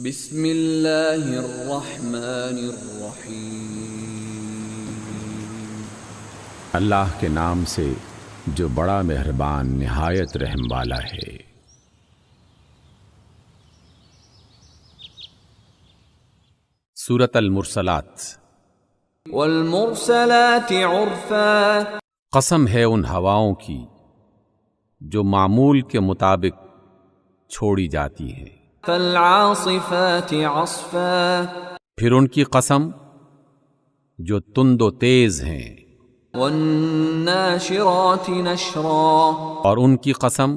بسم اللہ الرحمن الرحیم۔ اللہ کے نام سے جو بڑا مہربان نہایت رحم والا ہے۔ سورۃ المرسلات۔ والمرسلات عرفا، قسم ہے ان ہواؤں کی جو معمول کے مطابق چھوڑی جاتی ہیں۔ فالعاصفات عصفا، پھر ان کی قسم جو تند و تیز ہیں، والناشرات نشرا، اور ان کی قسم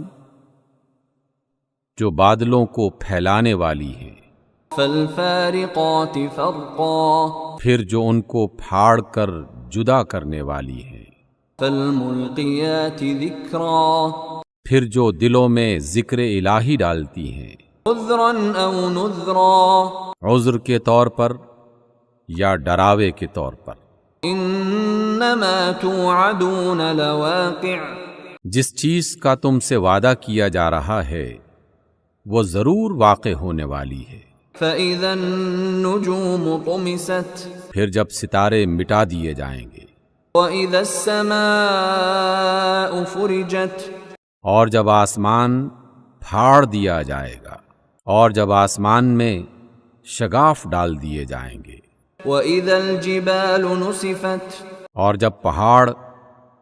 جو بادلوں کو پھیلانے والی ہے، فالفارقات فرقا، پھر جو ان کو پھاڑ کر جدا کرنے والی ہے، فالملقیات ذکرا، پھر جو دلوں میں ذکر الہی ڈالتی ہیں، عذرا او نذرا، عذر کے طور پر یا ڈراوے کے طور پر۔ انما توعدون لواقع، جس چیز کا تم سے وعدہ کیا جا رہا ہے وہ ضرور واقع ہونے والی ہے۔ فاذا النجوم طمست، پھر جب ستارے مٹا دیے جائیں گے، واذا السماء فرجت، اور جب آسمان پھاڑ دیا جائے گا، اور جب آسمان میں شگاف ڈال دیے جائیں گے، وَإِذَا الْجِبَالُ نُسِفَتْ، اور جب پہاڑ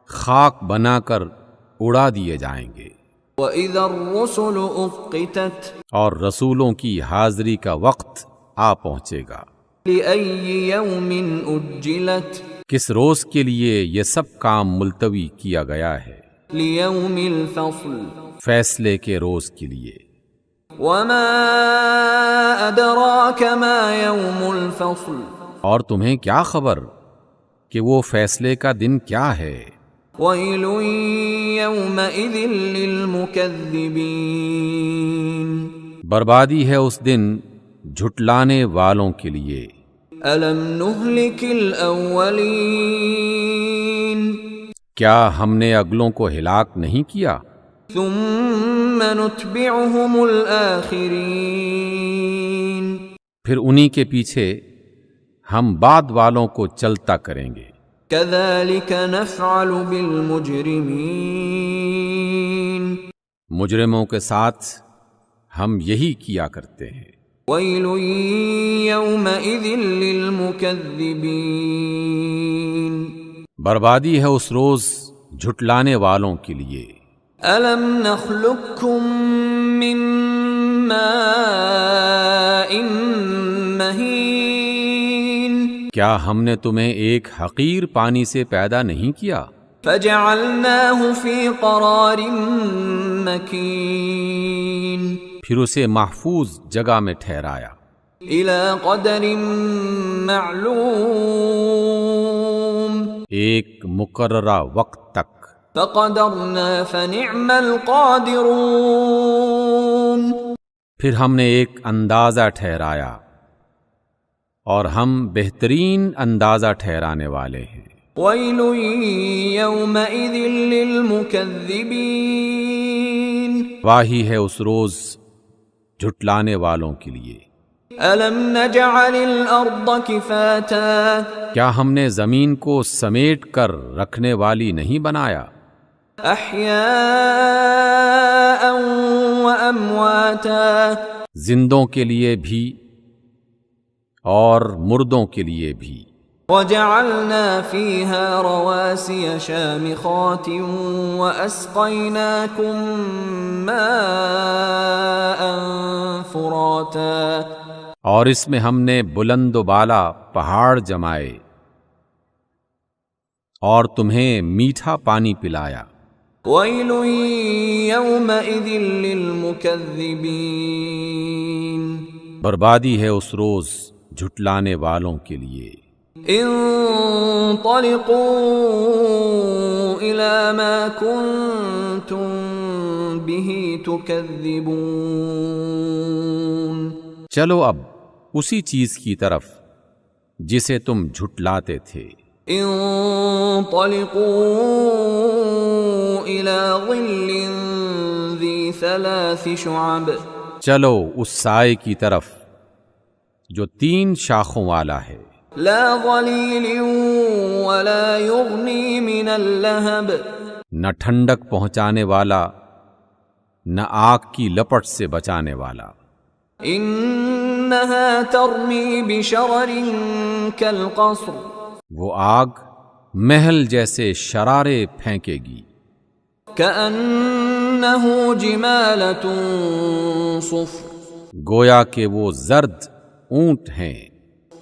خاک بنا کر اڑا دیے جائیں گے، وَإِذَا الرُّسُلُ أُقِّتَتْ، اور رسولوں کی حاضری کا وقت آ پہنچے گا۔ لِأَيِّ يَوْمٍ أُجِّلَتْ، کس روز کے لیے یہ سب کام ملتوی کیا گیا ہے؟ لِيَوْمِ الْفَصْلِ، فیصلے کے روز کے لیے۔ وَمَا أَدْرَاكَ مَا يَوْمُ الْفَصْلِ، اور تمہیں کیا خبر کہ وہ فیصلے کا دن کیا ہے؟ وَيْلٌ يَوْمَئِذٍ لِّلْمُكَذِّبِينَ، بربادی ہے اس دن جھٹلانے والوں کے لیے۔ أَلَمْ نُهْلِكِ الْأَوَّلِينَ، کیا ہم نے اگلوں کو ہلاک نہیں کیا؟ ثُمَّ نُتْبِعُهُمُ الْآخِرِينَ، پھر انہی کے پیچھے ہم بعد والوں کو چلتا کریں گے۔ كَذَلِكَ نَفْعَلُ بِالْمُجْرِمِينَ، مجرموں کے ساتھ ہم یہی کیا کرتے ہیں۔ وَيْلٌ يَوْمَئِذٍ لِّلْمُكَذِّبِينَ، بربادی ہے اس روز جھٹلانے والوں کے لیے۔ أَلَمْ نَخْلُقكُّم مِّن مَّاءٍ مَّهِينٍ، کیا ہم نے تمہیں ایک حقیر پانی سے پیدا نہیں کیا؟ فَجَعَلْنَاهُ فِي قَرَارٍ مَّكِينٍ، پھر اسے محفوظ جگہ میں ٹھہرایا، إِلَى قَدَرٍ مَّعْلُومٍ، ایک مقررہ وقت تک۔ فَقَدَرْنَا فَنِعْمَ الْقَادِرُونَ، پھر ہم نے ایک اندازہ ٹھہرایا اور ہم بہترین اندازہ ٹھہرانے والے ہیں۔ وَيْلٌ يَوْمَئِذٍ لِّلْمُكَذِّبِينَ، واہی ہے اس روز جھٹلانے والوں کے لیے۔ أَلَمْ نَجْعَلِ الْأَرْضَ كِفَاتًا، کیا ہم نے زمین کو سمیٹ کر رکھنے والی نہیں بنایا؟ أَحْيَاءً وَأَمْوَاتًا، زندوں کے لیے بھی اور مردوں کے لیے بھی۔ وَجَعَلْنَا فِيهَا رَوَاسِيَ شَامِخَاتٍ وَأَسْقَيْنَاكُم مَّاءً فُرَاتًا، اور اس میں ہم نے بلند و بالا پہاڑ جمائے اور تمہیں میٹھا پانی پلایا۔ وَيْلٌ يَوْمَئِذٍ لِّلْمُكَذِّبِينَ، بربادی ہے اس روز جھٹلانے والوں کے لیے۔ انطلقوا إلى ما كنتم به تكذبون، چلو اب اسی چیز کی طرف جسے تم جھٹلاتے تھے۔ انطلقوا إلى ظل ذي 3 شعب، چلو اس سائے کی طرف جو 3 شاخوں والا ہے، لا ظلیل ولا یغنی من اللہب، نہ ٹھنڈک پہنچانے والا نہ آگ کی لپٹ سے بچانے والا، انہا ترمی بشرر کالقصر، وہ آگ محل جیسے شرارے پھینکے گی، کأنہ جمالۃ صفر، گویا کہ وہ زرد اونٹ ہیں۔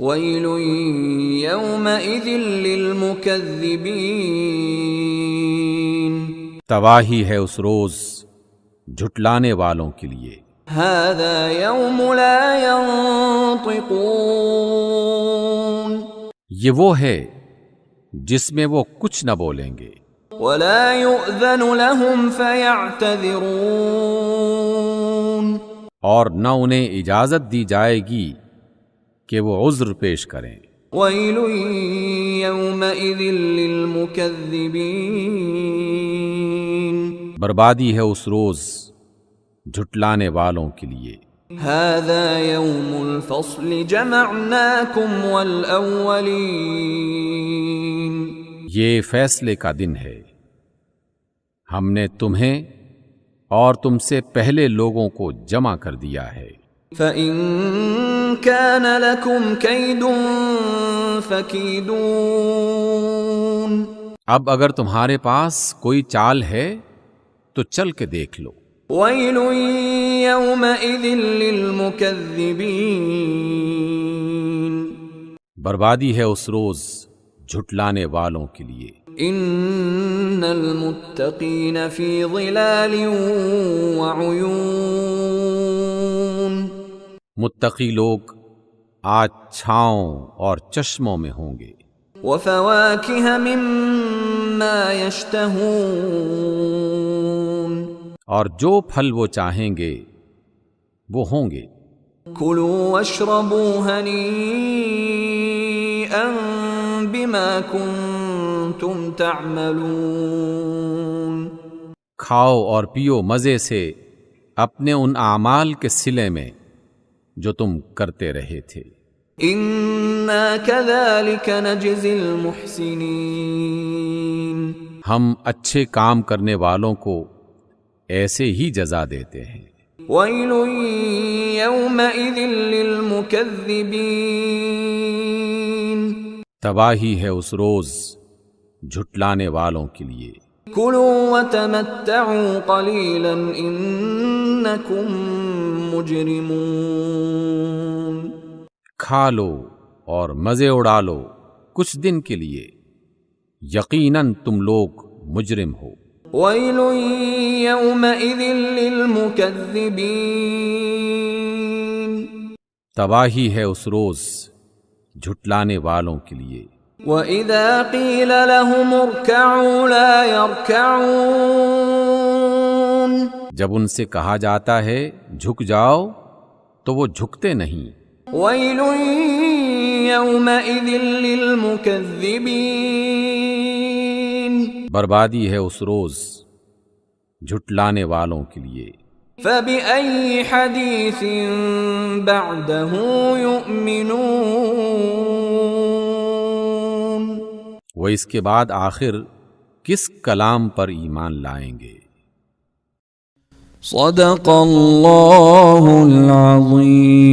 ویل یومئذ للمکذبین، تباہی ہے اس روز جھٹلانے والوں کے لیے۔ ھذا یوم لا ینطقون، یہ وہ ہے جس میں وہ کچھ نہ بولیں گے، ولا یؤذن لهم فیعتذرون، اور نہ انہیں اجازت دی جائے گی کہ وہ عذر پیش کریں۔ ویل یومئذ للمکذبین، بربادی ہے اس روز جھٹلانے والوں کے لیے۔ ھذا یوم الفصل جمعناکم والاولین، یہ فیصلے کا دن ہے، ہم نے تمہیں اور تم سے پہلے لوگوں کو جمع کر دیا ہے۔ فَإِن كَانَ لَكُمْ كَيْدٌ فَكِيدُونِ، اب اگر تمہارے پاس کوئی چال ہے تو چل کے دیکھ لو۔ وَيْلٌ يَوْمَئِذٍ لِّلْمُكَذِّبِينَ، بربادی ہے اس روز جھٹلانے والوں کے لیے۔ إِنَّ الْمُتَّقِينَ فِي ظِلَالٍ وَعُيُونٍ، متقی لوگ آج چھاؤں اور چشموں میں ہوں گے۔ وَفَوَاكِهَ مِمَّا يَشْتَهُونَ، اور جو پھل وہ چاہیں گے وہ ہوں گے۔ كُلُوا وَاشْرَبُوا هَنِيئًا بِمَا كُنتُمْ تَعْمَلُونَ، کھاؤ اور پیو مزے سے اپنے ان اعمال کے صلے میں جو تم کرتے رہے تھے۔ إِنَّا كَذَلِكَ نَجْزِي الْمُحْسِنِينَ، ہم اچھے کام کرنے والوں کو ایسے ہی جزا دیتے ہیں۔ وَيْلٌ يَوْمَئِذٍ لِّلْمُكَذِّبِينَ، تباہی ہے اس روز جھٹلانے والوں کے لیے۔ كُلُوا وَتَمَتَّعُوا قَلِيلًا إِنَّكُمْ مُجْرِمُونَ، کھا لو اور مزے اڑا لو کچھ دن کے لیے، یقیناً تم لوگ مجرم ہو۔ وَيْلٌ يَوْمَئِذٍ لِّلْمُكَذِّبِينَ، تباہی ہے اس روز جھٹلانے والوں کے لیے۔ وَإِذَا قِيلَ لَهُمُ ارْكَعُوا لَا يَرْكَعُونَ، جب ان سے کہا جاتا ہے جھک جاؤ تو وہ جھکتے نہیں۔ وَيْلٌ يَوْمَئِذٍ لِّلْمُكَذِّبِينَ، بربادی ہے اس روز جھٹلانے والوں کے لیے۔ فَبِأَيِّ حَدِيثٍ بَعْدَهُ يُؤْمِنُونَ، وہ اس کے بعد آخر کس کلام پر ایمان لائیں گے؟ صدق اللہ العظیم۔